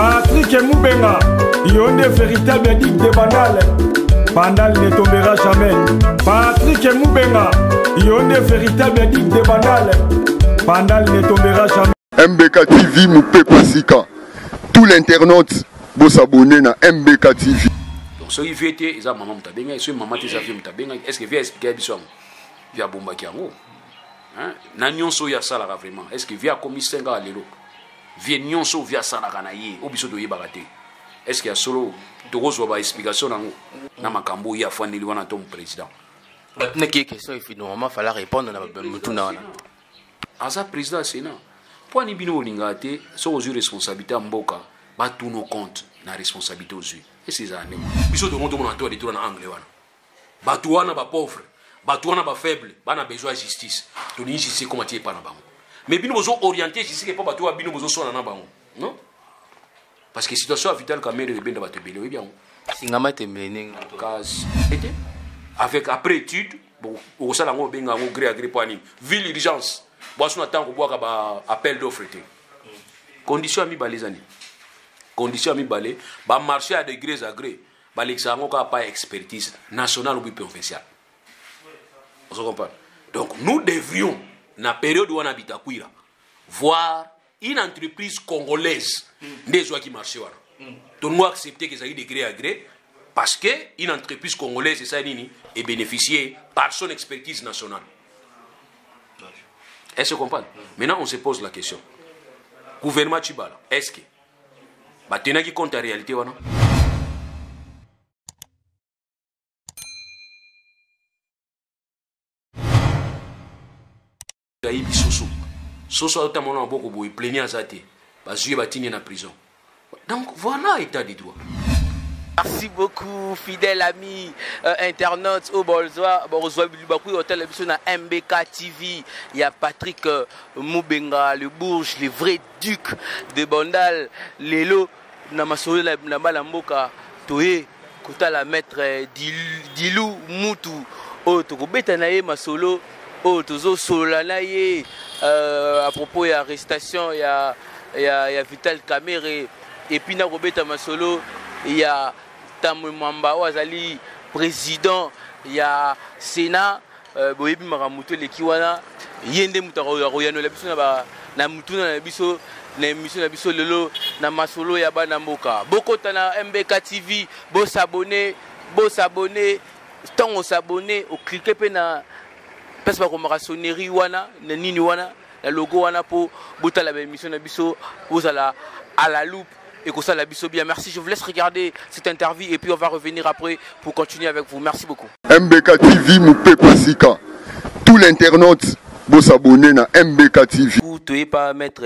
Patrick Moubenga, Yonde véritable digue de Bandal. Bandal ne tombera jamais. Patrick Moubenga, Yonde véritable digue de Bandal. Bandal ne tombera jamais. MBK TV Moupé Pasika. Tout l'internaute peut s'abonner à MBK TV. Donc ceux qui viennent, ils ont maman Mutabenga, ceux qui maman Mutabenga, est-ce que vient expliquer Bisson via Bomba Kiango? Nanyon soya salara vraiment. Est-ce que via commis 5 ans à l'élo? Via nyon so via salara na ye, obiso de yebarate. Est-ce qu'il y a solo Togo ba explication na makambo ya fani liwana tom président? N'a qui question il finalement fallait répondre na mutuna wana. Asa président Sénat. Pour ni bino lingate, so aux responsabilité mboka, ba tous nos comptes na responsabilité aux yeux. Et ces années. Biso de monde mon de tout en anglais wana. Ba touana ba pauvre. Batouana ba faible, ba na besoin de justice. To ni justice comment tu es pas na bango. Mais bino bozo orienté justice que pas batoua bino bozo sona na bango. Non? Parce que situation vitale camere de benda batebele oui bien. Singama temene Case. Était avec après étude, bon au sala ngo benga ngo gré agré poani. Ville urgence. Boisson attend ko boaka ba appel d'offre té. Condition mi balezani. Condition mi balé, ba marché à degrés à gré. Ba l'examen ko pas expertise nationale ou provinciale. Vous comprenez? Donc nous devrions, dans la période où on habite à Kouira, voir une entreprise congolaise des gens qui marchent. Donc nous accepter que ça ait de gré à gré parce qu'une entreprise congolaise est bénéficiée par son expertise nationale. Est-ce que vous comprenez? Maintenant on se pose la question. Gouvernement Chibala, est-ce que maintenant qui compte la réalité ou non? Soso notamment beaucoup boy plénier azate bazuye batini na prison. Donc voilà état des droits. Merci beaucoup fidèles amis internautes au Bolzoa Bilubakou hôtel na MBK TV. Il y a Patrick Moubenga le Bourge, le vrai duc de Bandal, Lelo na masolo na balamboka toye kota la maître Dilou Moutou o to kobeta na ye masolo. Oh, toujours solanaye à propos de l'arrestation, il y a Vital Kamere et puis na Robeta Masolo, il y a Tamouamba Ouazali, président, il y a Sénat, Boyebi Maramuto le Kiwana, Yende Moutaroyano, la biso na Mutuna na biso, na émission na biso lelo na Masolo ya Banamboka. Bokota na MBK TV, bo s'abonner, tant on s'abonner, au cliquer pe na parce que comme maçonnerie wana na nini wana la logo wana pour botta la émission na biso vous à la loupe et que ça la biso bien. Merci, je vous laisse regarder cette interview et puis on va revenir après pour continuer avec vous. Merci beaucoup. MBK TV Moupé Pasika. Tout l'internaute peut s'abonner à MBK TV. Vous ne pas mettre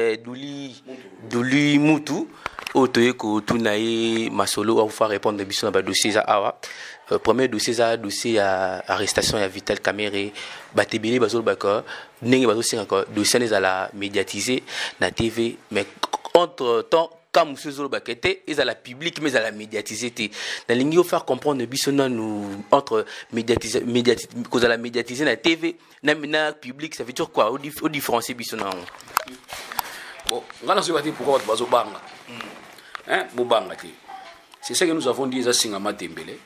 Douli Moutou au Toyeko Tunaye Masolo à vous faire répondre à biso na dossier za awa. Premier dossier, c'est un dossier à arrestation à Vital Kamere, Batebele Bazol Baka, Nenge Bazol encore dossier à la médiatiser na TV, mais entre temps, comme M. Zolo Bakete, ils à la public, mais à la médiatiser. Dans l'ingénieur faire comprendre bisonna nous entre médiatiser, cause à la médiatiser na TV, na public, ça veut dire quoi? Au différencier bisonna. Bon, on va se dire pourquoi Bazol Banga. Hein, Bobanga. C'est ça que nous avons dit à Singama Tembele.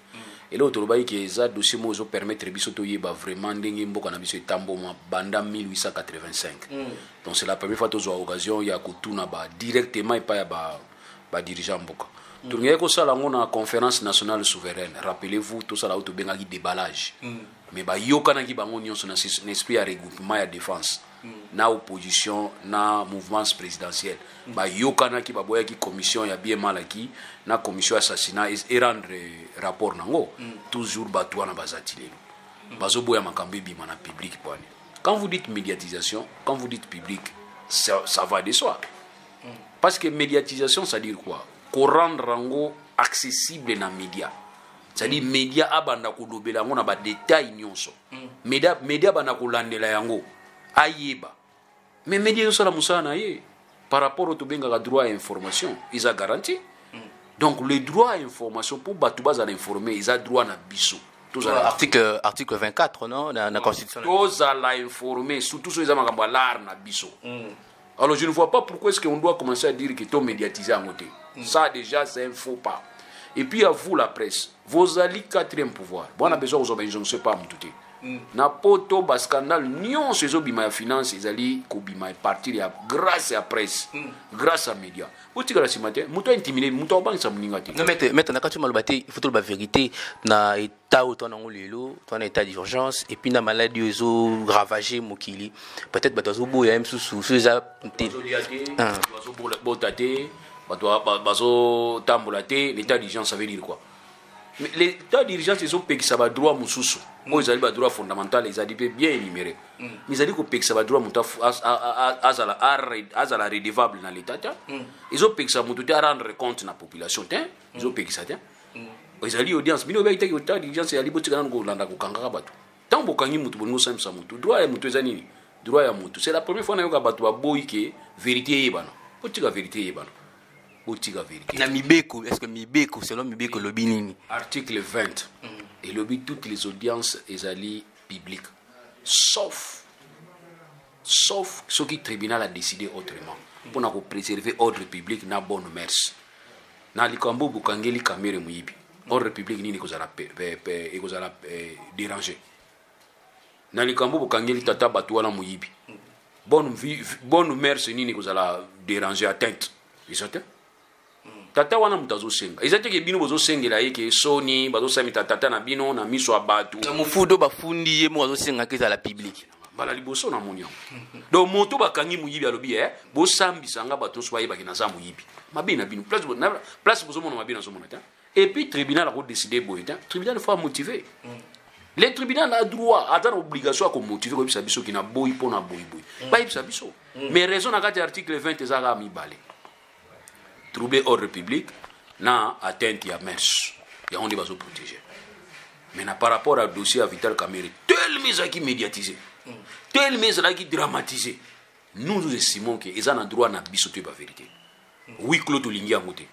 Et là, on a dit que ça dossier nous permettre de vraiment d'engager mboka na biso etambo banda 1885. Donc c'est la première fois que nous avons l'occasion ya kutuna ba directement et pas ya ba dirigeant mboka. Donc il y a ça là on a conférence nationale souveraine. Rappelez-vous tout ça là où tu benga déballage. Mais ba yokana ki bango nyonso na esprit ya regroupement ya défense. Na opposition na mouvement présidentiel ba yokana ki baboya ki commission ya bien malaki na commission assassinat et rendre rapport nango toujours batouana bazatile bazo boya makambe bima na public pone. Quand vous dites médiatisation, quand vous dites public, ça va de soi. Parce que médiatisation ça veut dire quoi? Qu'on rendre rango accessible na média. C'est-à-dire média abanda ko lobela ngona ba détail nyonso. Média bana ko landela yango. Ayeba. Mais médias sont la moussana par rapport au Tobenga droit à information, ils ont garanti. Donc le droit à information pour Batouba à l'informer, ils ont droit à biso. Article 24 non dans la constitution. Tous à l'informer, surtout ceux qui ont l'art na biso. Alors je ne vois pas pourquoi est-ce qu'on doit commencer à dire que tu es médiatisé à côté. Ça déjà c'est un faux pas. Et puis à vous la presse, vos alliés 4e pouvoir. Bon, on a besoin aux organisations, je ne sais pas tout. Na poto ba scandale nion ces obima ya finance ils alliés kobima partir grâce à la presse, grâce à médias. Otika la simate, muto intimidé, muto bank sa muningati. Non mais na katu malbaté, il faut tout la vérité na état autant na ngolelo, ton état d'urgence et puis na maladie ozo ravagé mokili. Peut-être bato bo ya msu sous ça bazo botate, bazo tambulate, l'état d'urgence ça veut dire quoi? Mais l'état d'urgence ils ont payé ça va droit mususu. Moi ils ont droit fondamental, ils ont dit bien énuméré. Mais ils ont dit que payé ça va droit muta azala redevable dans l'état. Ils ont payé ça muta à rendre compte na population. Ils ont payé ça. Ils ont dit audience, bino ba itaki l'état d'urgence ya libo tika ngo landa ko kangaka batu. Tant bokangi mutu bongo samsa mutu. Droit ya mutu ezanini? Droit ya mutu. C'est la première fois na yoka batu ba boy ke vérité yebana. Otika vérité yebana. Na Mibeko, est-ce que Mibeko, selon Mibeko, lobby nini? Article 20. Et lobby toutes les audiences et alliés publics. Sauf ce qui le tribunal a décidé autrement. Pour nous préserver l'ordre public na bonne mœurs. Na likambo bukangeli kamere muyibi. Ordre public nini kozala déranger. Na likambo bukangeli tata batu wana muyibi. Bonne mœurs nini kozala déranger atteinte. Isate? Tata wana mutazo senga. Izate ke bino bozo sengela yeke soni bazo samita tata na bino na miso abatu. Na mufudo bafundi ye mo bazo senga ke za la public. Bala liboso na monyo. Donc moto bakangi muyibi alobi bo sambisa nga bato so bayeba ke na za muyibi. Mabina bino place bozo mona mabina so mona ta. Et puis tribunal a décidé boy ta. Tribunal faut motiver. Le tribunal a droit a une obligation à motiver ko bisa biso ki na boy pona boy. Ba bisa biso. Mais raison na kati article 20 ezaka mi balé. Troubler ordre public, na atteinte à mers. Et on va se protéger. Mais par rapport au dossier à Vital Kamerhe, tel mise qui médiatisé, tel mise qui dramatisé, nous estimons qu'ils ont un droit à bisoter la vérité. Oui, Claude Tolingi a voté.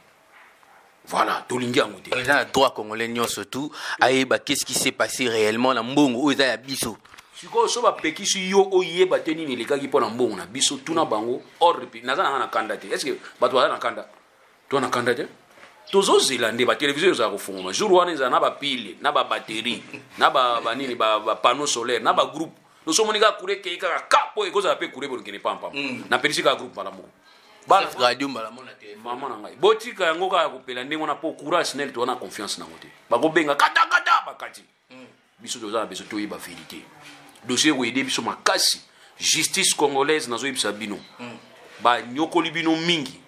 Voilà, Tolingi a voté. Ils ont un droit congolais surtout à qu'est-ce qui s'est passé réellement dans Mbongo où ils ont biso. Si vous avez un yo oye bateni ni les gars qui pona Mbongo na biso tuna bango ordre public. Nazana na candidat. Est-ce que batwa na candidat? Toi na candidat? Tozo zélande ba télévision za kufungwa. Jour wana za na ba pile, na ba batterie, na ba nini ba panneau solaire, na ba groupe. Nous sommes les gars courir qui ka kapo e koza pe courir pour kene pam. Na pelisi ka groupe bala moko. Bala radio bala mona te. Mama na ngai. Botika yango ka kopela ndenge na po courage snel to na confiance na ngote. Ba ko benga kata bakati. Biso toza biso to yiba vérité. Dossier wo aider biso makasi. Justice congolaise nazo yibisa bino. Ba nyokoli bino mingi.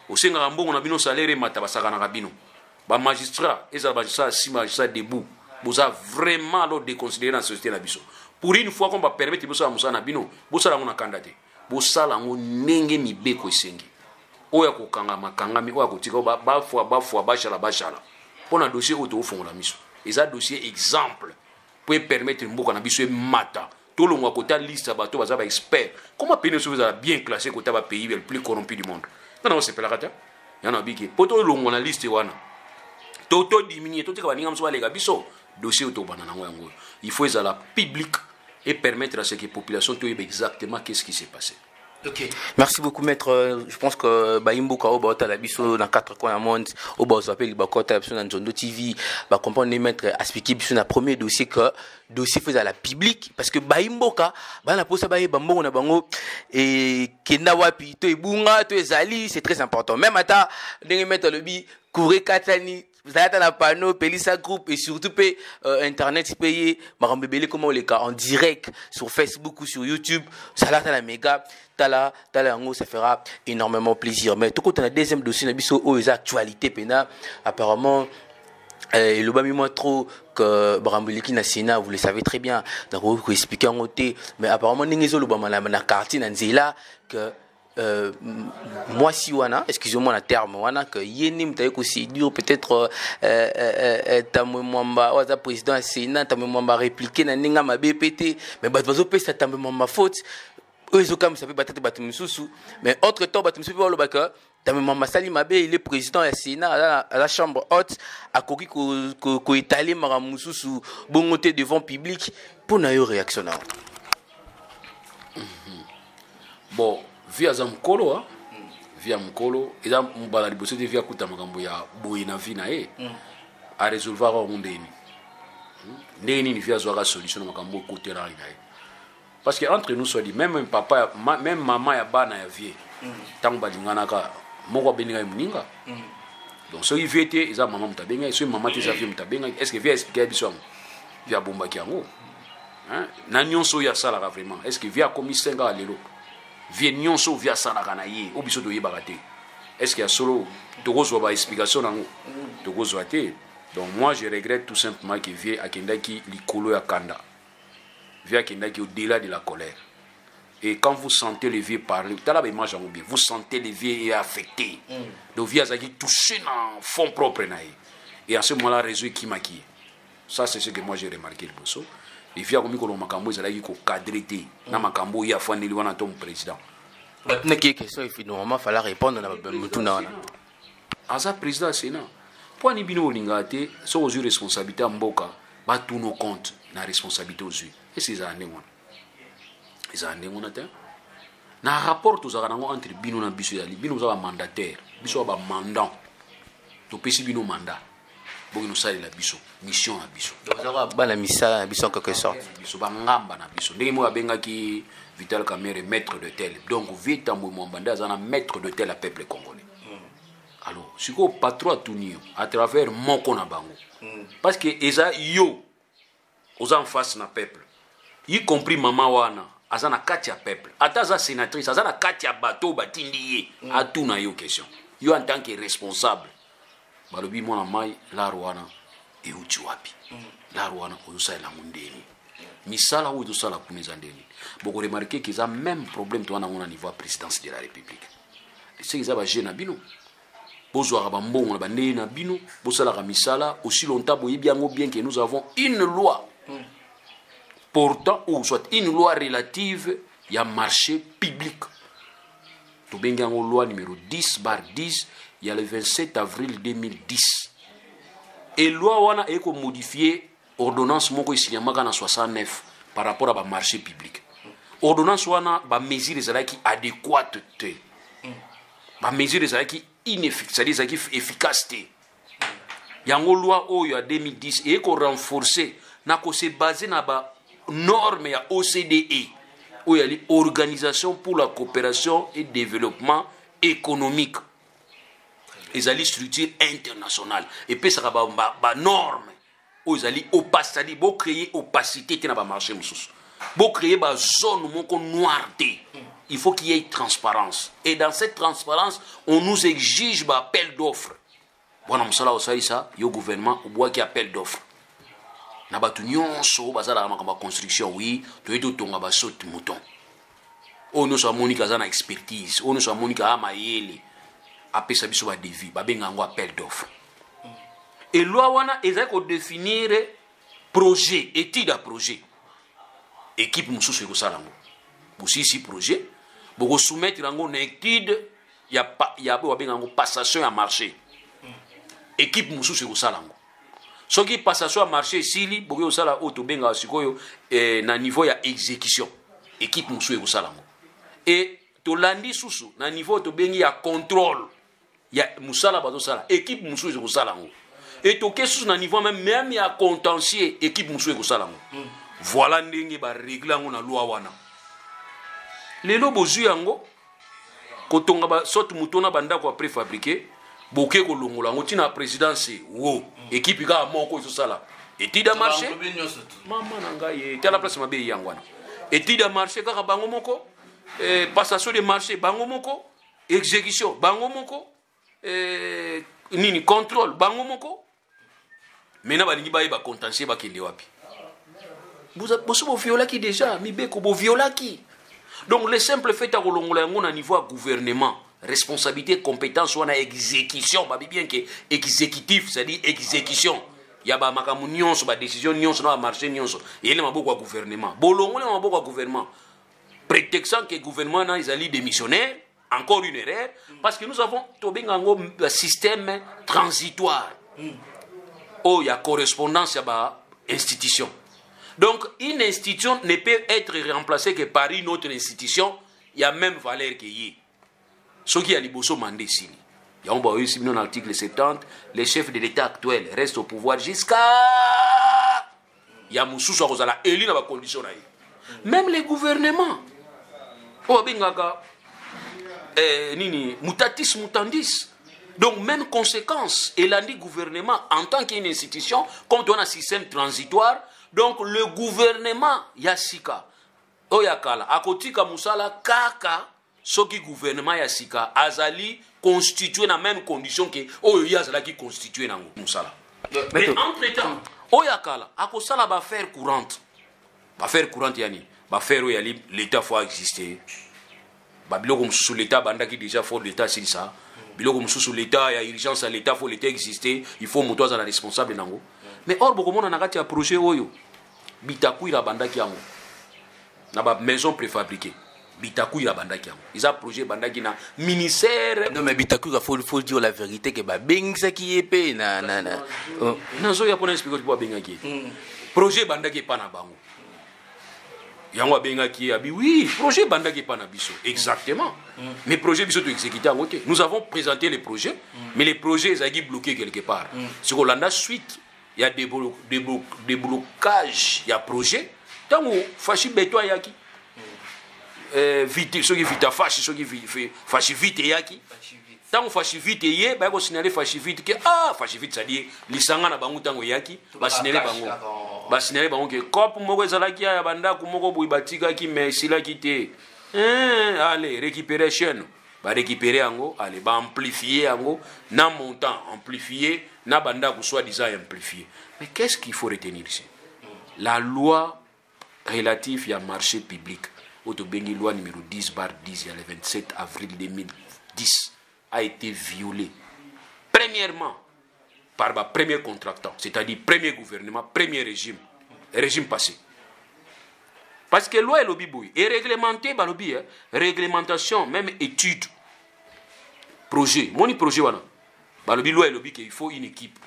Osenga mbongo na bino salaire mata basaka na bino. Ba magistrat eza magistrat si magistrat debout. Boza vraiment lo déconsidérer la société na biso. Pour une fois qu'on va permettre biso à musa na bino, bosa la ngona candidat. Bosa la nenge mibeko esengi. Oya ko kanga makangami oya ko tika ba fois bashala. Pona dossier auto fongola miso. Eza dossier exemple pour permettre mboka na biso mata. Tout le monde a côté liste bato baza ba expert. Comment pays vous a bien classé côté ba pays le plus corrompu du monde. Non, c'est pas la rata. Il y en a biki. Poto longo na liste wana. Toto diminuer, toto ka ninga mso les biso. Dossier auto banana ngo. Il faut être la public et permettre à ce que la population te exactement qu'est-ce qui s'est passé. Ok, merci beaucoup maître. Je pense que Baimbo Kao Baota la biso dans 4 coins du monde, au bas s'appelle Bakota la biso dans Njondo TV, va comprendre les maîtres expliquer biso na premier dossier que dossier fait à la public parce que Baimbo Ka ba na posa ba bambo na bango et kenda wapi to ebunga to ezali, c'est très important. Même ata ndenge maître le bi courir katani vous avez un panneau, Pelissa Group et surtout Internet payé, Marambébélé comment les cas en direct sur Facebook ou sur YouTube, ça là la méga, tala ça fera énormément plaisir. Mais tout compte on a deuxième dossier, on a biso aux actualités pena apparemment. Le bas moi trop que Barambeliki na Sénat, vous le savez très bien, donc vous expliquer en côté, mais apparemment n'engezo le bas na quartier na nzela que moi si wana excusez-moi la terme wana que yenim taye ko si dur peut-être tamwe mwamba waza président du Sénat tamwe mwamba répliquer na ninga ma BPT mais bazo pesa tamwe mwamba faute eux ils ont comme ça peut battre battre mususu mais entre temps battre mususu le baka tamwe mwamba sali mabe il est président du Sénat à la chambre haute a koki ko étaler mara mususu bongoté devant public pour na yo réaction. Bon via za mkolo via mkolo eza mbala liboso de via kuta makambo ya boye na vie na ye a résolvoir au ndeni ndeni ni via zwa solution makambo côté là na ye parce que entre nous soit dit même papa même maman ya bana ya vie tant balingana ka moko beninga muninga donc so yvete eza maman mutabenga so maman te za vie mutabenga est-ce que via expliquer biso via bomba kiango hein na nyonso ya sala vraiment est-ce que via komisenga lelo via nyonso via sala kana ye obiso to yeba raté est-ce qu'il y a solo tokozwa ba explication nango tokozwa te donc moi je regrette tout simplement que via akendaki likolo ya kanda via akendaki au-delà de la colère et quand vous sentez les vieux parler vous sentez les vieux affectés donc via zaki touché dans fond propre naï et à ce moment-là réseau qui maquille ça c'est ce que moi j'ai remarqué le bosso et via comme ko makambo ezalaki ko cadrer na makambo ya fandeli wana tom président maintenant qui question il finalement fallait répondre na mutuna wana asa président sénat pour ni bino lingate so aux responsabilité mboka ba tout nos comptes na responsabilité aux yeux et ces années on na rapport tous entre bino na biso ya bino za mandataire biso ba mandant to pesi bino mandat bo nous sali la biso mission na biso donc ba la misa biso en quelque sorte biso ba ngamba na biso ndenge mo abenga ki Vital Kamerhe maître de tel donc vita mo mbanda za na maître de tel à peuple congolais alors siko patron tunio à travers moko na bango parce que eza yo aux en face na peuple y compris maman wana azana kati ya peuple ata za sénatrice azana kati ya bateau batindi ye atuna yo question yo en tant que responsable balobi mwana mai la rwana e uchi wapi la rwana oyosa la mundeni misala ou sala kuneza ndeni boko remarquer qu'ils ont même problème toi na on niveau présidence de la république c'est qu'ils ont jeune bino bozwa ba mbongo na bande na bino bosala ka misala aussi longtemps boyebi yango bien que nous avons une loi portant ou soit une loi relative ya marché public to benga ngo loi numéro 10/10 il y a le 27 avril 2010 et loi wana eko modifier ordonnance moko isinyamaka na 69 par rapport à ba marché public ordonnance wana ba mesures ezalaki adéquate te ba mesures ezalaki inefficace c'est-à-dire efficacité yango loi oyo ya 2010 eko renforcer na ko se baser na ba norme ya OCDE ou ya Organisation pour la coopération et développement économique ezali structure internationale et puis ça ba norme ou ezali opacité bo créer opacité na ba marché mususu bo créer ba zone moko noirté il faut qu'il y ait transparence et dans cette transparence on nous exige ba appel d'offres bona musala osalisa yo gouvernement oboa ki appel d'offres na batu nyonso bazala makamba construction oui to tonga ba saute mouton o no so monika za na expertise o no so monika amayele apesa biso ba devis ba benga ngo appel d'offres et loi wana ezako définir projet étude à projet équipe mususu ko salango busisi projet boko soumettre ngo na étude ya bo benga ngo passation à marché équipe mususu ko salango soki passation à marché sili boki osala auto benga sikoyo na niveau ya exécution équipe musu e kosalango et to landi susu na niveau to bengi ya contrôle ya musala bazo sala équipe musu e kosalango et to kesu na niveau même ya contentieux équipe musu e kosalango voilà ndenge ba régler ngo na loi wana lelo bozu yango kotonga ba sotu mutona banda ko préfabriqué boké ko longola ngo tina présidence wo équipe ga moko zo sala étude à marché maman nanga ye tala place mabe yangwana étude à marché kaka bango moko passation de marché bango moko exécution bango moko nini contrôle bango moko mena balingi baye ba contentieux ba kende wapi boso viola qui déjà mibeko bo viola qui donc le simple fait à kolongola ngo na niveau gouvernement responsabilité compétence ou en exécution bah bien que exécutif c'est-à-dire exécution ya ba makamu nyonso ba décision nyonso na marché nyonso yele maboko ya gouvernement bolongo le maboko ya gouvernement prétextant que gouvernement na izali démissionnaire encore une erreur parce que nous avons tobengango système transitoire oh ya correspondance ya ba institution donc une institution ne peut être remplacée que par une autre institution il y a même valeur que y ce qui a liboso mandé ici. Il y a un ici dans l'article 70, les chefs de l'État actuel restent au pouvoir jusqu'à il y a Moussou Rosala élu dans la condition là. Même les gouvernements. Oh bingaka nini mutatis mutandis. Donc même conséquence, et l'a dit gouvernement en tant qu'une institution, comme on a un système transitoire, donc le gouvernement Yassika, Oyakala, Akotika Moussala, Kaka, ce qui gouvernement Yassika, Azali constitué dans la même condition que Oyazala qui constitué dans Moussala. Mais entre-temps, Oyakala, Akosala va faire courante. Va faire courante yani, va faire Oyali, l'État faut exister. Babiloko sous l'État, banda qui déjà faut l'État c'est ça. Biloko sous l'État, il y a urgence à l'État, faut l'État exister, il faut monter à la responsable nango. Mais or beaucoup monde na kati ya projet oyo. Bitaku ila banda ki yango. Na ba maison préfabriquée. Bitaku ila banda ki yango. Ils a projet banda ki na ministère. Non mais Bitaku faut dire la vérité que ba bengisa ki épée na. Non zo ya pona expliquer pour benga ki. Projet banda ki pa na bango. Yango benga ki abi oui, projet banda ki pa na biso. Exactement. Mais projet biso to exécuter en côté. Nous avons présenté les projets, mais les projets ils ont bloqués quelque part. Sur Hollanda suite, il y a des blocages, il y a projet. Tant que fachi beto yaki. Vite, ceux qui vite fachi, ceux qui fachi vite yaki. Tant que fachi vite yé, ba ko signaler fachi vite que fachi vite ça dit lisanga na bango tango yaki, ba signaler bango. Ba signaler bango que cop moko ezalaki ya banda ku moko boy batika ki mais sila kité. Allez, récupération. Ba récupérer ango, allez, ba amplifier ango, na montant amplifié, na banda ku soit disant amplifié. Mais qu'est-ce qu'il faut retenir ici? La loi relative à marché public, autobéni loi numéro 10/10, le 27 avril 2010, a été violée. Premièrement, par le premier contractant, c'est-à-dire premier gouvernement, premier régime passé. Parce que la loi est lobby et réglementé par lobby, réglementation, même étude, projet. Mon projet wana. Ba lobby loi est lobby qu'il faut une équipe.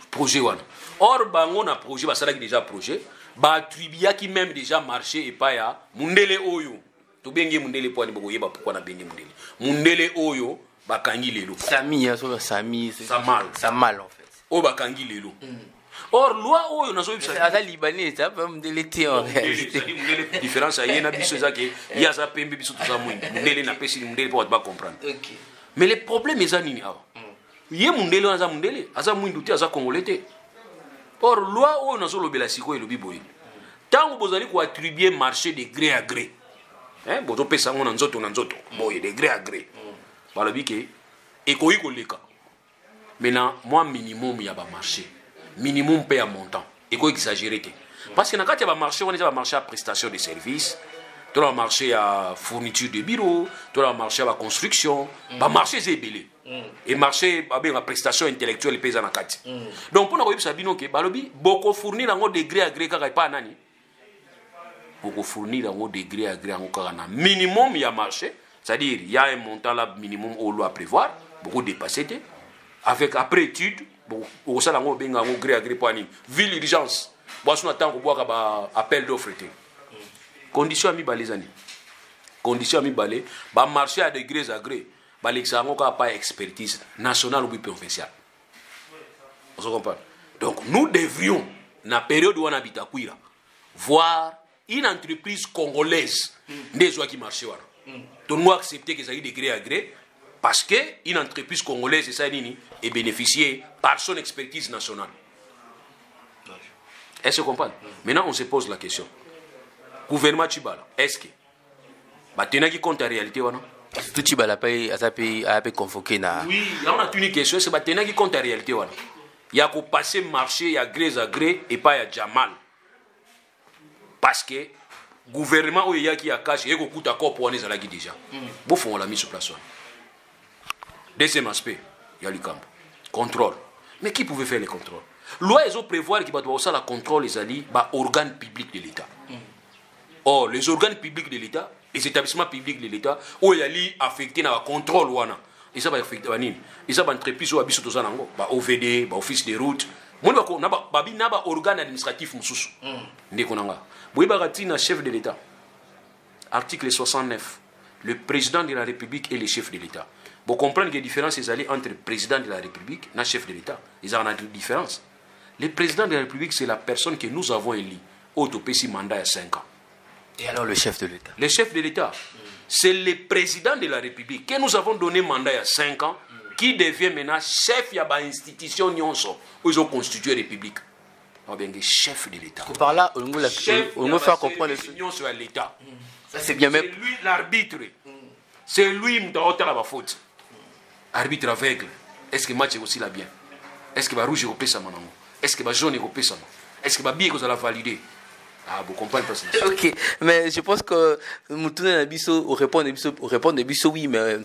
Projet wana. Or bango na projet ba sala déjà projet, ba attribua qui même déjà marché et pas ya mundele oyo. To benge mundele po ni boyeba pourquoi na benge mundele. Mundele oyo ba kangi lelo. Sami ya so Sami c'est ça mal en fait. O ba kangi lelo. Or loi oyo nazo bisa ata libanais ça pas mdelete en réalité différence a yena biso za ke ya za pembe biso to za mwindi mundele na pesi mundele pour pas comprendre. OK. Mais le problème est nini awa. Ye mundele aza mundele aza mwindi te aza congolais te. Or loi oyo nazo lobela siko elobi boye. Tango bozali ko attribuer marché de gré à gré. Bozo pesa ngona nzoto na nzoto boye de gré à gré. Balobi ke ekoyi ko leka. Maintenant moi minimum ya ba marché. Minimum paye à montant. Et quoi exagérer. Parce que dans le cas de marché, on est à marché à prestation de services, tu as marché à fourniture de bureaux, tu as marché à la construction, marché c'est belé. Et marché à prestation intellectuelle paysan à 4. Donc pour nous savoir que balobi beaucoup fournir en degré à gré car pas nani. Beaucoup fournir en degré à gré en car minimum il y a marché, c'est-à-dire il y a un montant là minimum au loi à prévoir, beaucoup dépassé avec après étude. Au salon au benga au gré à gré pour ville urgence boisson attend pour boire ba appel d'offre condition à mi balezani condition à mi balé ba marché à degrés à gré ba l'examen ko pas expertise nationale ou provinciale on comprend. Donc nous devrions na période où on habite à Kuira voir une entreprise congolaise des qui marché wana tout nous accepter que ça y degré à gré. Parce qu'une entreprise congolaise est bénéficiée par son expertise nationale. Est-ce que vous comprenez? Maintenant, on se pose la question. Gouvernement Tchibala, est-ce que tu as compte la réalité ou non? Tout Tchibala a convoqué na. Oui, là on a une question, c'est que tu as compte la réalité ou non? Il y a qu'au passer marché, il y a gré à gré et pas il y a Jamal. Parce que le gouvernement où il y a qui a caché, il y a beaucoup d'accord pour les alagis déjà. Bon, on l'a mis sur place. Deuxième aspect, il y a le camp. Contrôle. Mais qui pouvait faire le contrôle? Loi, ils ont prévoir qu'il va avoir le contrôle des alliés, organes publics de l'État. Or, les organes publics de l'État, les établissements publics de l'État, où il y a les affectés dans le contrôle, ils ont affecté, ils ont entreprise, OVD, office de route, il y a un organe administratif. Il y a un chef de l'État. article 69. Le président de la République et le chef de l'État. Vous comprenez que la différence est entre le président de la République et le chef de l'État. Ils ont une différence. Le président de la République, c'est la personne que nous avons élue. Autopécie mandat il y a 5 ans. Et alors le chef de l'État? Le chef de l'État, c'est le président de la République que nous avons donné mandat il y a 5 ans, qui devient maintenant chef de l'institution où ils ont constitué la République. On bien chef de l'État. Par là, on va faire comprendre l'État. Ça c'est bien même. C'est lui l'arbitre. C'est lui qui doit faire la faute. Arbitre aveugle. Est-ce que le match est aussi là bien? Est-ce que le rouge est au ça? Est-ce que le jaune est au ça? Est-ce que le billet est validé? Ah, vous comprenez pas ça. Ok, mais je pense que nous répond de biso oui, mais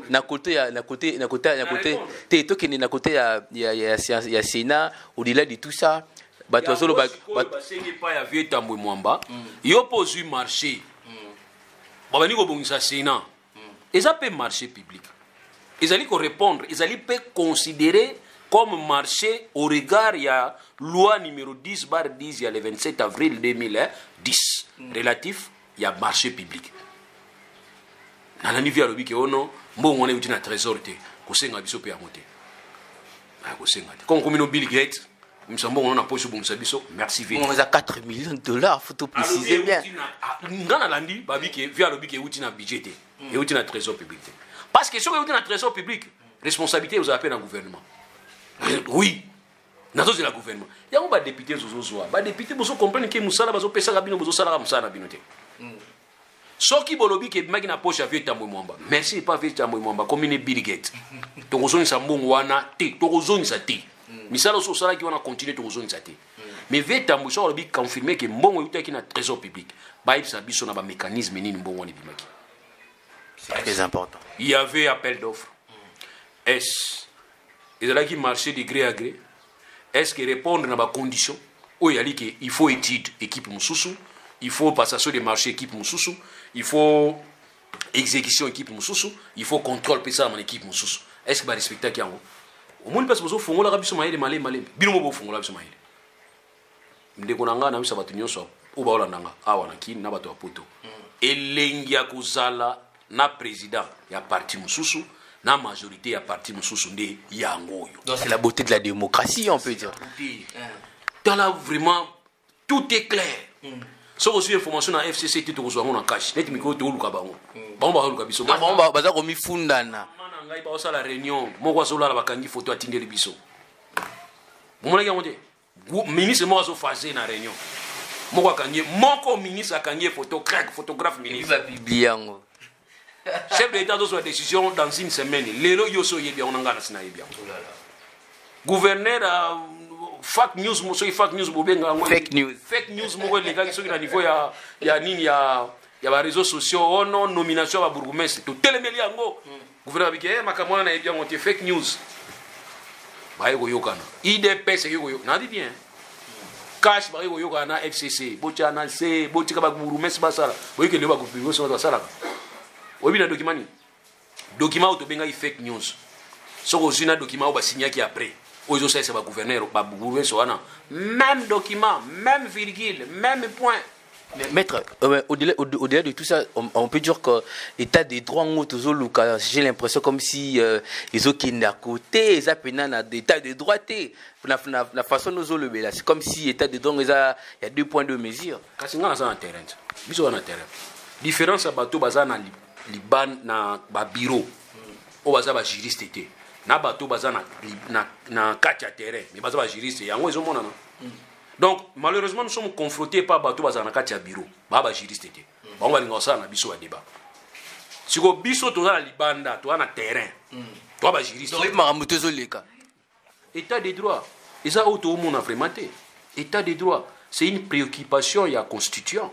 na côté ya Sénat, au-delà de tout ça, bateau pas ya vieux tambo mwamba. Yo pose marché. Babani ko bongisa Sénat. Ils appellent marché public. Ils allaient répondre, ils allaient considérer comme marché au regard il y a loi numéro 10/10 il y a le 27 avril 2010 relatif il y a marché public. Na nani via lobi ke ono mbongo na utina trésor te ko senga biso pe ya moté. Ah ko senga te. Comme no Bill Gates, msambo on a poche bon biso, merci vite. On a 4 millions de dollars, faut tout préciser bien. Ngana landi babi ke via lobi ke utina budget te et utina trésor public. Parce que si on utina trésor public, responsabilité vous appelez dans le gouvernement. Oui, dans le gouvernement. Il y a un député qui a député qui comprend que Moussala va faire ça, ce qui bolobi que magina poche avec ta mwamba. Merci pas avec ta mwamba comme une Bill Gates. Tozoni sa mbongwana te, tozoni sa te. Misala so sala qui va continuer tozoni sa te. Mais avec ta mwamba bolobi confirmer que mbongo yuta qui na trésor public. Ba ibsa biso na ba mécanisme nini mbongo ni bimaki. C'est très important. Il y avait appel d'offres. Est et là qui marché de gré à gré. Est-ce que répondre à ma condition où il faut étude équipe Moussoussou, il faut passation de marché équipe Moussoussou, il faut exécution équipe Moussoussou, il faut contrôle pesa mon équipe Moussoussou. Est-ce que va respecter qui en au moins parce que vous fongola rabiso maïle malé bino mo fongola rabiso maïle ndeko nanga na bisa batunyo so o ba olandanga awa na kin na bato apoto elengi ya kozala na président ya parti Moussoussou na majorité ya parti Moussoussou nde yango yo. Donc c'est la beauté de la démocratie, on peut dire. Dans là vraiment tout est clair. So aussi information na FCC tu reçois mon cash. Net micro to luka bango. Bango ba luka biso. Bango baza ko mi fundana. Mana ngai ba osala réunion, moko azola la bakangi photo atindeli biso. Mumona yango te. Ministre mo azo fazer na réunion. Moko akangi, moko ministre akangi photo crack photographe ministre. Il va publier yango. Chef de l'État doit faire décision dans une semaine. Lelo yoso yebia onanga na sina yebia. Gouverneur fake news mo so fake news bobenga ngo. Fake news mo les gars qui sont au niveau ya nini ya ba réseaux sociaux ono nomination ba bourgmestre to telemeli yango. Gouverneur bike makamona na yebia ngo te fake news. Ba yego yokana. IDPS yego yo. Na dit bien. Cash ba yego yokana FCC. Bochana C botika ba bourgmestre basala. Boyike le ba ko publier so basala. Oui, le document où tu as fake news. Ce que un document où tu as signé après. Aujourd'hui, c'est le gouverneur, le gouverneur, même document, même virgule, même point. Mais maître, au-delà de tout ça, on peut dire que l'état des droits, j'ai l'impression comme si les autres qui sont à côté, ils ont l'état des droits. La façon dont ils le c'est comme si l'état des droits, il y a 2 points de mesure. Quand on a un terrain, différence à bateau, liban na ba bureau o baza ba juriste té na bato baza na katia terrain mais baza ba juriste yango ezo mona donc malheureusement nous sommes confrontés par bato baza na katia bureau ba juriste té ba on va lingosa na biso ba débat siko biso to na libanda to na terrain to ba juriste donc maramuto zoleka état des droits eza auto mona vraiment té état des droits c'est une préoccupation ya constituant.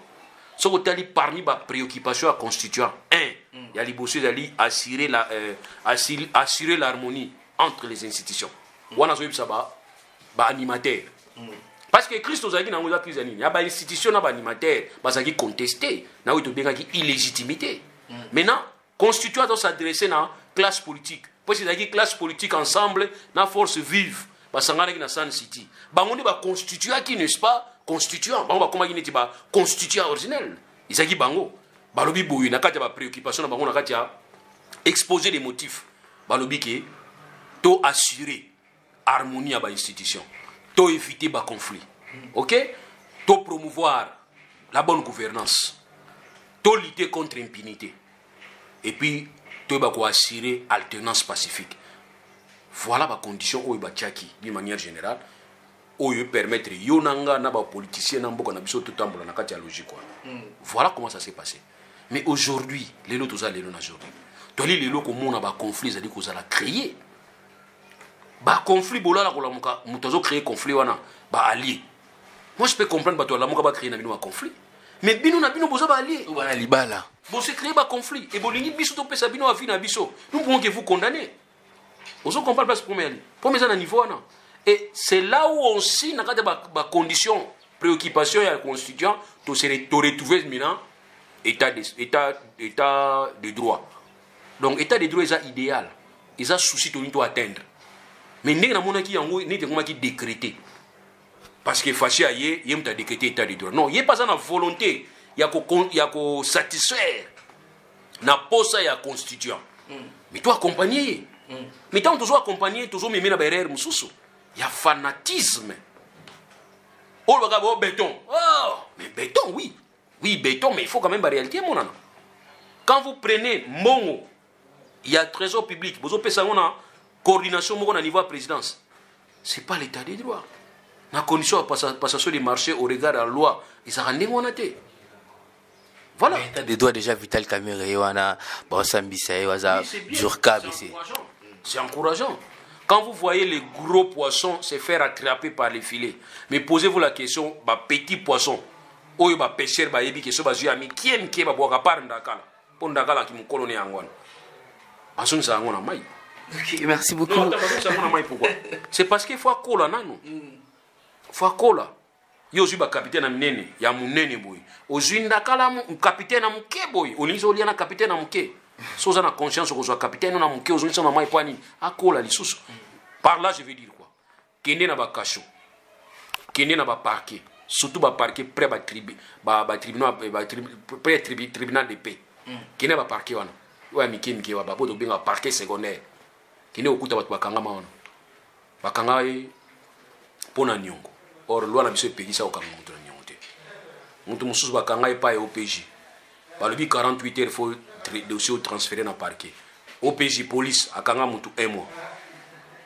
Ce que tu as parmi les préoccupations constituant, il y a les bosses d'aller assurer l'harmonie entre les institutions. On a ça animateur. Parce que Christ nous a dit dans la crise, il y a des institutions, des animateurs, qui contestent, qui illégitimité. Maintenant, constituant doit s'adresser à la classe politique. Parce que la classe politique ensemble, la force vive. Basangana qui na San City. Bangonde ba constituant qui n'est-ce pas constituant. Bango ba comment qui n'est pas constituant originel. ezaki bango balobi boye na kati ya préoccupation na bango na kati ya exposer les motifs balobi ke to assurer harmonie à l'institution, to éviter les conflits, ok? To promouvoir la bonne gouvernance, to lutter contre l'impunité, et puis to assurer alternance pacifique. Voilà les conditions où d'une manière générale, où permettre yonanga na ba politiciens na mboka na biso tout tambola na kati ya logique. Voilà comment ça s'est passé. Mais aujourd'hui, les lots tous les lots aujourd'hui, to les lots comme on a ba conflit, c'est-à-dire qu'on a créé. Bah conflit bola la kola muka mutazo créer conflit wana ba allié. Moi je peux comprendre ba to la muka ba créer na bino conflit. Mais bino na bino boza ba allié. Ou bana libala. Bon c'est créer ba conflit et bolingi biso to pesa bino afi na biso. Nous pouvons que vous condamner. Vous comprenez pas ce premier ça na niveau wana. Et c'est là où on signe na kata ba condition préoccupation ya constituant to se retrouver maintenant état de droit. Donc état de droit est idéal. Ils ont souci to atteindre. Mais nous avons décrété. Parce que fâché à yé, il a décrété état de droit. Non, il n'y a pas une volonté. Il y a satisfaire. Na posa ya constituant. Mais toi accompagner. Mais tant toujours accompagner, toujours même na barrière mususu. Il y a fanatisme. Oh le gars, oh béton. Oh, mais béton oui. Oui, béton, mais il faut quand même la réalité mon ami. Quand vous prenez Mongo, il y a trésor public. Vous avez ça coordination au niveau de la présidence. Ce n'est pas l'état des droits. La condition de passation des marchés au regard de la loi, ils ont rendu mon athée. Voilà. L'état des droits déjà Vital Kamerhe, c'est encourageant. Quand vous voyez les gros poissons se faire attraper par les filets, mais posez-vous la question, petit poisson, ou pêcheur, qui aime qui va boire par Ndakala, pour Ndakala qui me colonne en Wan. Parce ça en maille. Okay, merci beaucoup. Non, c'est parce qu'il faut cola nano. Faut cola. Yo zuba capitaine na minene ya munene boy. Ozinda kala capitaine na muke boy. Olizo liana capitaine na muke. Soza na conscience ko zo capitaine na muke ozinda na mai pani. Akola lisusu. Par là je veux dire quoi? Kende na ba kasho. Kende na ba parquet. Surtout ba parquet près ba tribunal près tribunal de paix. Kende ba parquet wana. Wa mikimike wa babo do benga parquet secondaire. Kine okuta batu bakanga maona bakanga pona nyongo or loi na biso epekisa okanga mutu na nyongo te mutu mususu bakanga pa OPJ balobi 48 heures faut dossier transférer na parquet OPJ police akanga mutu 1 mois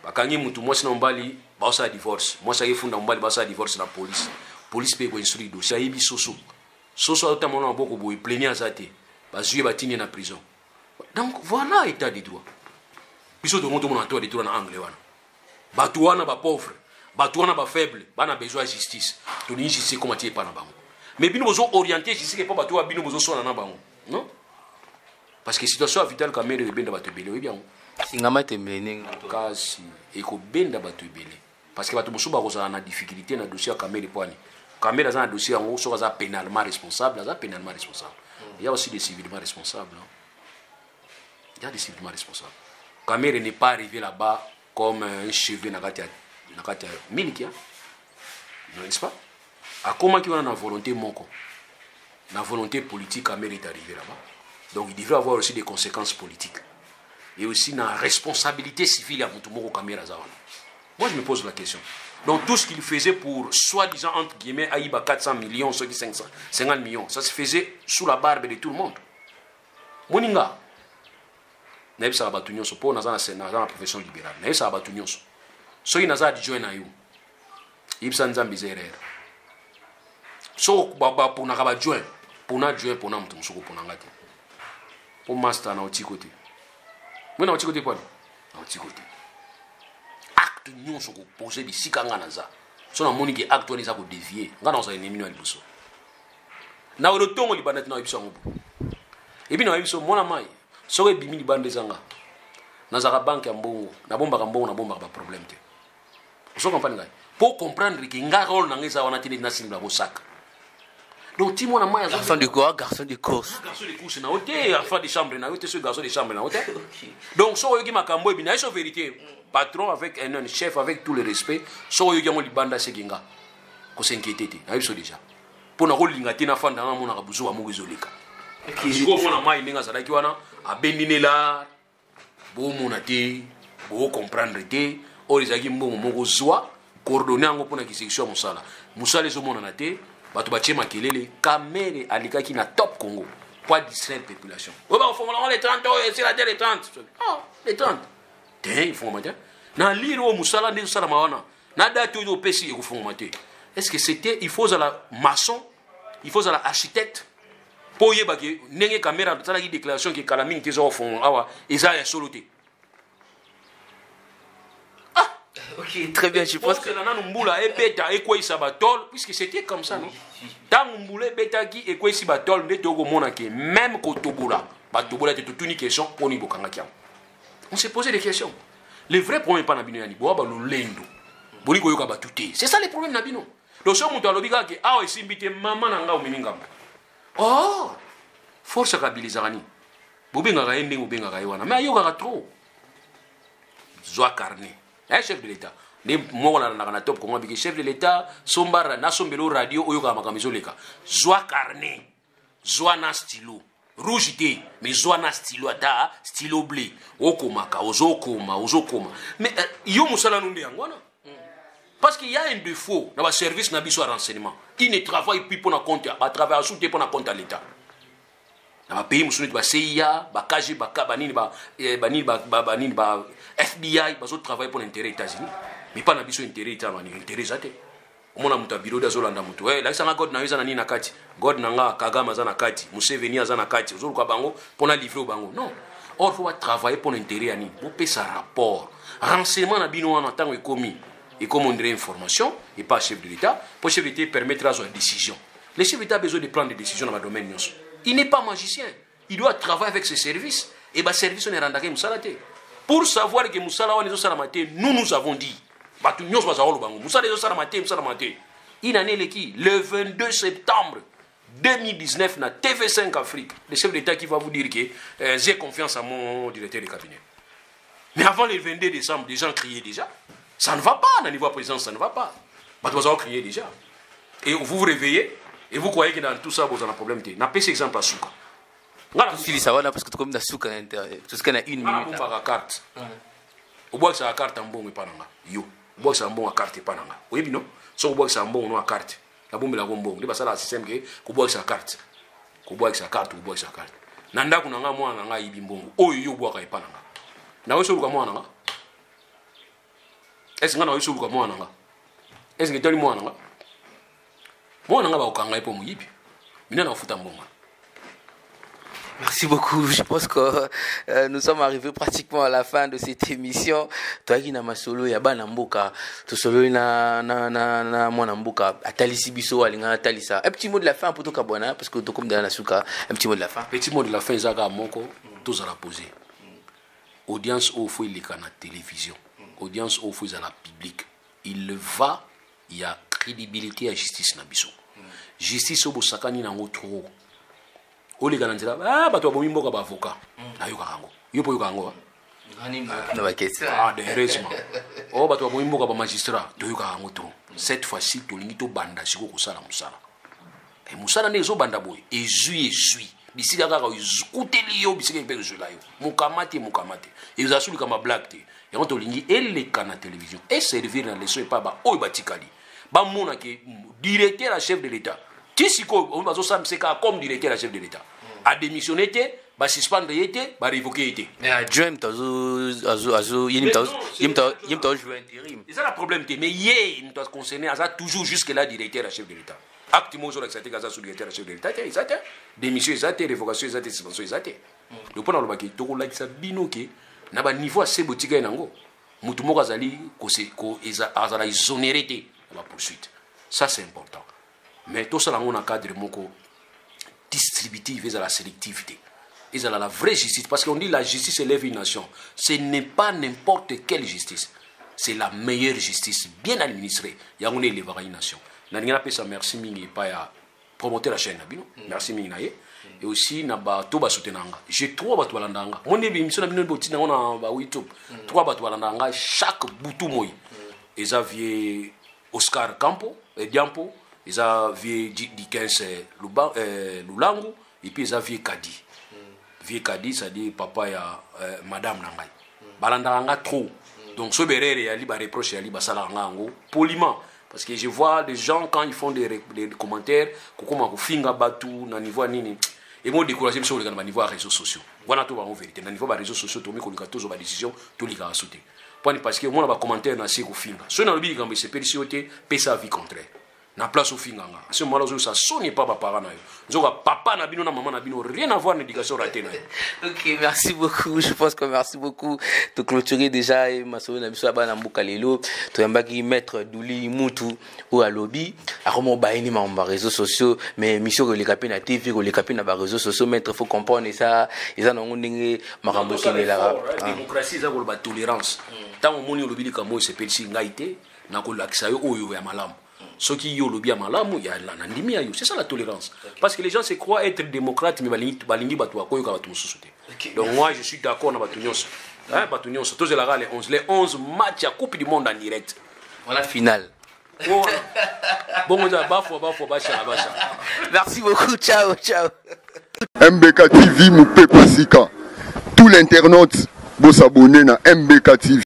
bakangi mutu mwasi na mbali basa divorce mwasi ayefunda mbali basa divorce na police pe ko instruire dossier ayibi soso atamona na boko boy plaignant azate bazuye batini na prison. Donc voilà état de droit. Biso de monde mon de droit en anglais wana. Batouana ba pauvre, batouana ba faible, bana besoin de justice. To ni justice comment tu es pas na bango. Mais bino bozo orienter justice que pas batoua bino bozo sona na bango. Non? Parce que situation Vital Kamerhe benda bato belé oui bien. Singama tembele kasi eko benda bato belé. Parce que bato boso ba koza na difficulté na dossier Kamerhe poani. Kamerhe za na dossier ngo so za pénalement responsable, Il y a aussi des civilement responsables. Il y a des civilement responsables. Kamerhe n'est pas arrivé là-bas comme un cheveu na katia miliki, n'est-ce pas? À comment qu'il y a une volonté moko, la volonté politique, Kamerhe est arrivé là-bas. Donc il devrait avoir aussi des conséquences politiques et aussi une responsabilité civile à Moutoumoro Kamerhe Zawana. Moi je me pose la question. Donc tout ce qu'il faisait pour soi-disant entre guillemets Aïba 400 millions, ceux qui 50 millions, ça se faisait sous la barbe de tout le monde. Moninga. Naïb sa abatu nyonso po naza na profession libérale. Naïb sa abatu nyonso. Soki naza adjoint na yo. Ibsa nzambi zerera. So baba pona ka badjoint, pona adjoint pona mutu musoko pona ngati. Po master na otikote. Mwe na otikote pona. Na otikote. Acte nyonso ko poser di sikanga naza. So na moni ki acte oni za ko dévier. Ngana oza ennemi no liboso. Na wo tongo libanati na ibsa ngobu. Ebi na ibso mona mai. So que bimi libande zanga nazaka banque ya mbongo na bomba ba problème te. Vous comprenez ngai? Pour comprendre que nga rôle na ngeza wana tini na simba bo sac. Donc ti mona maya garçon de quoi, garçon de course na hôtel, enfant de chambre na hôtel, ce garçon de chambre na hôtel. Donc so yogi makambo e bina so vérité. Patron avec un chef avec tout le respect, so yogi mo libanda seginga. Ko s'inquiéter te. Na biso déjà. pour na kolinga te na fanda na mona kabuzo wa mugizoleka ko mona mai ninga zalaki wana abendinela bo mona te bo comprendre te orizaki mbongo moko zwa coordonner ngo pona ki section musala ezomona na te bato batie makelele Kamere alikaki na top Congo pour distraire la population. On va faire les 30 ans, c'est la les 30. Ah, les 30. Tiens, ils font matin. Na liro musala ndezo sala mawana. Na date yo pesi e font matin. Est-ce que c'était il faut à la maçon, il faut à la architecte pour yeba que nenge caméra ça la déclaration que Kalaming tezo font awa eza ya soloté. Ok, très bien, je pense que la Numbula et bêta et quoi ça batol puisque c'était comme ça non. Tant Numbula bêta qui et quoi si batol de togo monake même Kotobula, Batobola était toute une question pour ni bokanga kia. On s'est posé des questions. Le vrai problème pas nabino yani boba lo lendo. Boli ko yoka batuté. C'est ça le problème nabino. Le seul monde alobiga que ah esimbité maman nanga o miningam. Oh! Force kabilizarani. Bobenga ga endingo benga ga wana. Mais yoka trop. Zoa carnet. Chef de l'État. Les mots na top comment biki chef de l'État sombara na sombelo radio oyo ka makamizo leka. Zoa carnet. Zoa na stylo. Rouge té, mais zoa na stylo ata stylo bleu. Okomaka, ozokoma. Mais yo musala nunde yangwana. Parce qu'il y a un défaut dans le service na biso renseignement. Il ne travaille plus pour na compte à travers sous pour na compte à l'État. Dans le pays musulman ba CIA, ba KG, ba banini ba FBI, ba zo travailler pour l'intérêt des États-Unis, mais pas na biso intérêt États-Unis, intérêt zate. Omona muta bureau da zolanda mutu. La sanga God na yeza na nini na kati. God na nga Kagame za na kati, Museveni za na kati. Zolu ka bango pour na livrer au bango. Non. Or faut travailler pour l'intérêt ani. Pour payer sa rapport. Renseignement na bino en tant que commis. Et comme on dirait information et pas chef de l'État, pour chef de l'État permettre la décision. Le chef de l'État a besoin de prendre des décisions dans le domaine. Il n'est pas magicien. Il doit travailler avec ses services. Et les services on est rendu Moussalate. Pour savoir que Moussala on est Salamate, nous avons dit. Il en est qui le 22 septembre 2019 na TV5 Afrique. Le chef de l'État qui va vous dire que j'ai confiance à mon directeur de cabinet. Mais avant le 22 décembre, les gens criaient déjà. Ça ne va pas, dans le niveau président, ça ne va pas. Vous allez crier déjà. Et vous vous réveillez, et vous croyez que dans tout ça, vous avez un problème. Je vais un exemple à Souka. ça va parce que comme dans Souka, parce qu'on a une minute. On a une carte. On voit que c'est la carte en bon et pas nanga. Yo. On voit que c'est en bon à carte et pas nanga. Oui, non? Si on voit que c'est en bon, on a carte. La bombe est la bombe. C'est pas ça le système que on voit que c'est la carte. On voit que c'est la carte, on voit que c'est la carte. Nanda kunanga moi nanga ibimbongo. Oh yo bois ka pas nanga. Na weso luka moi nanga. Est-ce que weso luka moi nanga? Est-ce que toli moi nanga? Moi nanga ba okanga ipo muyibi. Mina na futa mbonga. Merci beaucoup. Je pense que nous sommes arrivés pratiquement à la fin de cette émission. Toi qui na masolo ya bana mboka, to solo na mwana mboka, atalisi biso alinga atalisa. Un petit mot de la fin pour to kabona parce que to comme dans la souka, un petit mot de la fin. Petit mot de la fin zaka moko tous à la poser. Audience au fou il est na télévision. Audience au fou à la public. Il va, il y a crédibilité à justice na biso. Justice au bosakani na trop. Oli kananzira bato bomimboka ba avocat na yoka kango yopo yoka kango na ba question heureusement bato bomimboka ba magistrat to yoka kango to cette fois-ci to lingi to banda siko kusala musala et musala ne zo banda boy ezui bisika kaka izukuteli yo bisika mpe zula yo mukamate et za sulu kama black te yango to lingi eleka na télévision et servir na leso pa ba oy batikali ba mona ke directeur la chef de l'État Tisiko, on va se comme directeur la chef de l'État. A démissionné, va suspendre, va révoquer. Mais à Dream, il c'est le problème. Mais il doit concerner toujours jusque-là directeur la chef de l'État. Activement sur l'accepté Gaza sous directeur la chef de l'État. Démission, révocation, suspension. Le point dans le baquet, tout le monde a binoqué. N'a pas niveau assez boutique et nango. Moutoumou Gazali, a exonéré la poursuite. Ça, c'est important. Mais tout ça, on a un cadre distributif et à la sélectivité. Et à la vraie justice. Parce qu'on dit la justice élève une nation. Ce n'est pas n'importe quelle justice. C'est la meilleure justice, bien administrée. Il y a une nation. Merci mingi pa promoter la chaîne. Merci mingi. Et aussi, j'ai 3 bateaux à l'andanga. Mon émission na YouTube. 3 bateaux à l'andanga chaque boutou moi. Et Xavier Oscar Campo et Diampo. eza vie Dickens Lulangu et puis eza vie Kadi. Vie Kadi ça dit papa ya madame nangai. Balandanga trop. Donc ce berere ya li ba reproche ya li basala ngango poliment parce que je vois des gens quand ils font des commentaires kokoma ko finga batu na niveau nini et moi décourager sur le niveau réseaux sociaux. Voilà tout en vérité. Na niveau ba réseaux sociaux to mi ko likato ba décision to lika sauter. Parce que moi, les commentaires na si finga. Ce n'a pas dit c'est périssioté, pesa vie contraire. Na place au finga. À ce moment-là, ça sonne pas papa na yo. Zoka papa na bino na maman na bino rien à voir l'éducation ratée na. OK, merci beaucoup. Je pense que merci beaucoup de clôturer déjà et maso na biso ba na mboka lelo. To yamba ki maître Douli Mutu ou à lobby. A comment ba ini ma réseaux sociaux mais mission que les capé na TV, que les capé na ba réseaux sociaux maître faut comprendre ça. Ils en ont ndenge makambo kile la. Démocratie ça ko ba tolérance. Tant on moni lobby comme c'est périssi ngaité na ko lakisa yo oyo ya malamu. Ce qui yo lobby à malamu ya na ndimi ayo. C'est ça la tolérance. Parce que les gens se croient être démocrates mais balingi batu akoyo ka batu mususu te. Donc moi je suis d'accord na batu nyonso. Hein batu nyonso tous les 11 matchs à Coupe du monde en direct. Voilà finale. Bon bafo basha. Merci beaucoup. Ciao. MBK TV Moupé Pasika. Tout l'internaute, vous s'abonner à MBK TV.